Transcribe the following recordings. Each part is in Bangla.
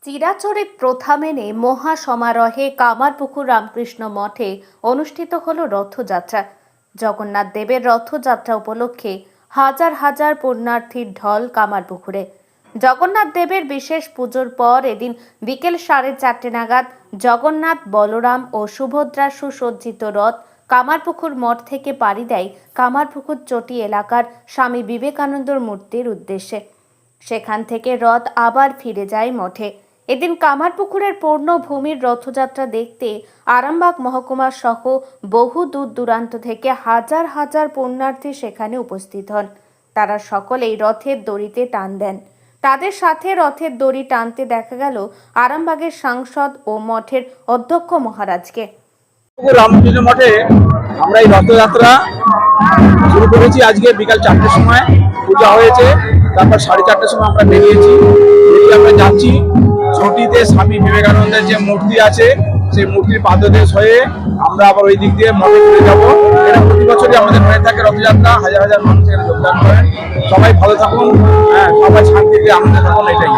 চিরাচরিত প্রথা মেনে মহা সমারোহে কামারপুকুর রামকৃষ্ণ মঠে অনুষ্ঠিত হল রথযাত্রা। জগন্নাথ দেবের রথযাত্রা উপলক্ষে হাজার হাজার পুণ্যার্থীর ঢল কামারপুকুরে। জগন্নাথ দেবের বিশেষ পুজোর পর এদিন বিকেল 4:30 নাগাদ জগন্নাথ, বলরাম ও সুভদ্রার সুসজ্জিত রথ কামারপুকুর মঠ থেকে পাড়ি দেয় কামারপুকুর চটি এলাকার স্বামী বিবেকানন্দর মূর্তির উদ্দেশ্যে। সেখান থেকে রথ আবার ফিরে যায় মঠে। এদিন কামারপুকুরের পূর্ণভূমির রথযাত্রা দেখতে আরামবাগ মহকুমা সহ বহু দূর দূরান্ত থেকে হাজার হাজার পুণ্যার্থী সেখানে উপস্থিত হন। তারা সকলেই রথের দড়িতে টান দেন। তাদের সাথে রথের দড়ি টানতে দেখা গেল আরামবাগের সাংসদ ও মঠের অধ্যক্ষ মহারাজকে। রামকৃষ্ণ মঠে আমরা এই রথযাত্রা শুরু করেছি আজকে বিকাল 4টার সময় পূজা হয়েছে। তারপর 4:30টার সময় আমরা বেরিয়ে আমরা যাচ্ছি চটিতে স্বামী বিবেকানন্দের যে মূর্তি আছে সেই মূর্তির পাদদেশ হয়ে আমরা আবার ওই দিক দিয়ে মঠে ফিরে যাবো। এটা প্রতি বছরই আমাদের হয়ে থাকে রথযাত্রা। হাজার হাজার মানুষ এখানে যোগদান করেন। সবাই ভালো থাকুন, সবাই শান্তিতে আনন্দে থাকুন, এটাই।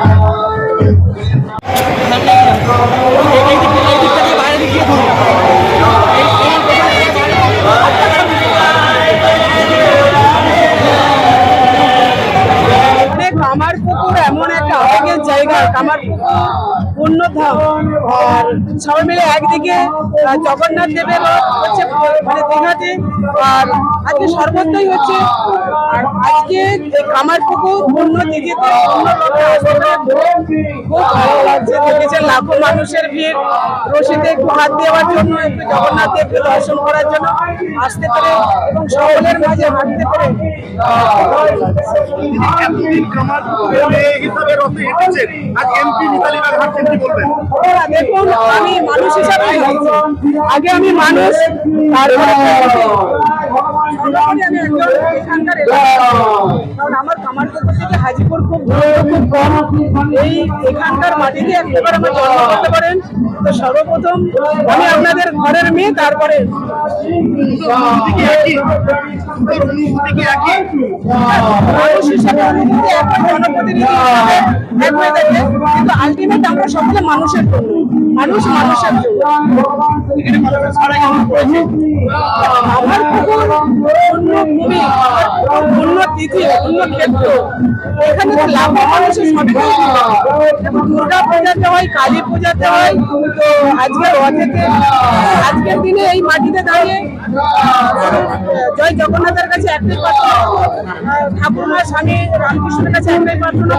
কামারপুকুর এমন একটা আবেগের জায়গা, কামারপুকুর পুণ্যধাম। আর সবাই মিলে একদিকে জগন্নাথ দেবের রথ হচ্ছে মানে দীঘাতে, আর আজকে সর্বত্রই হচ্ছে। আর আজকে কামারপুকুর পুণ্য তিথিতে খুব ভালো লাগছে। দেখেছেন লাখো মানুষের ভিড়, রশিতে একটু হাত দেওয়ার জন্য, একটু জগন্নাথ দেবকে দর্শন করার জন্য আসতে পারে এবং সকলের মাঝে হাঁটতে পারে। দেখুন, আমি মানুষ হিসাবে আগে আমি মানুষ, কারণ আমার কামারপুকুর থেকে হাজিপুর খুব কম। এই এখানকার মাটিতে একবার আমার জন্ম করতে পারেন তো সর্বপ্রথম আমি আপনাদের ঘরের মেয়ে, তারপরে মানুষ হিসাবে একটা জনপ্রতিনিধি হিসাবে এক হয়ে থাকে, কিন্তু আলটিমেট আমরা সকলে মানুষের জন্য, মানুষ মানুষের জন্য। আমার পুণ্যভূমি, পুণ্যতিথি, পুণ্যক্ষেত্র, এখানে লাখো মানুষের দুর্গা পূজাতে হয়, কালী পূজাতে হয়। তো আজকে রথেতে, আজকের দিনে এই মাটিতে দাঁড়িয়ে জয় জগন্নাথের কাছে একটাই প্রার্থনা, ঠাকুরমা স্বামী রামকৃষ্ণের কাছে একটাই প্রার্থনা,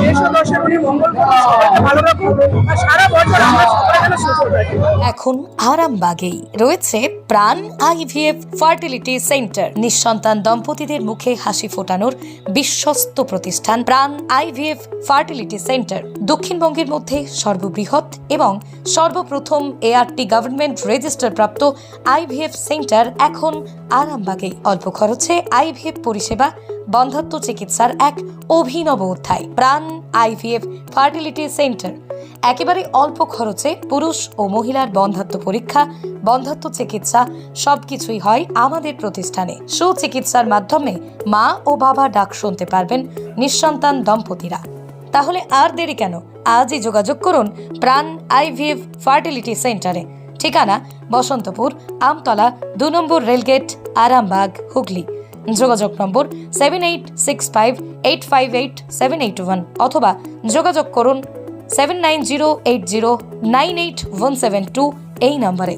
দেশ ও দশের উনি মঙ্গল করুন, সবাইকে ভালো রাখুন, আর সারা বছর আমরা সবাই যেন সুস্থ থাকি। এখন আরামবাগেই রয়েছে প্রাণ আইভিএফ ফার্টিলিটি সেন্টার। নিঃসন্তান দম্পতিদের মুখে হাসি ফোটানোর বিশ্বস্ত প্রতিষ্ঠান প্রাণ আইভিএফ ফার্টিলিটি সেন্টার দক্ষিণবঙ্গের মধ্যে সর্ববৃহৎ এবং সর্বপ্রথম এআরটি গভর্নমেন্ট রেজিস্টার প্রাপ্ত আইভিএফ সেন্টার এখন আরামবাগে। অল্প খরচে আইভিএফ পরিষেবা, বন্ধাত্ব চিকিৎসার এক অভিনব অধ্যায়। প্রাণ আইভিএফ ফার্টিলিটি সেন্টার একেবারে অল্প খরচে পুরুষ ও মহিলার বন্ধাত্ব পরীক্ষা, বন্ধাত্ব চিকিৎসা সবকিছুই হয় আমাদের প্রতিষ্ঠানে। সুচিকিৎসার মাধ্যমে মা ও বাবা ডাক শুনতে পারবেন নিঃসন্তান দম্পতিরা। তাহলে আর দেরি কেন? আজই যোগাযোগ করুন প্রাণ আইভিএফ ফার্টিলিটি সেন্টারে। ঠিকানা বসন্তপুর, আমতলা, 2 নম্বর রেলগেট, আরামবাগ, হুগলি। যোগাযোগ নম্বর 7865858781 অথবা যোগাযোগ করুন 7908098172 এই নম্বরে।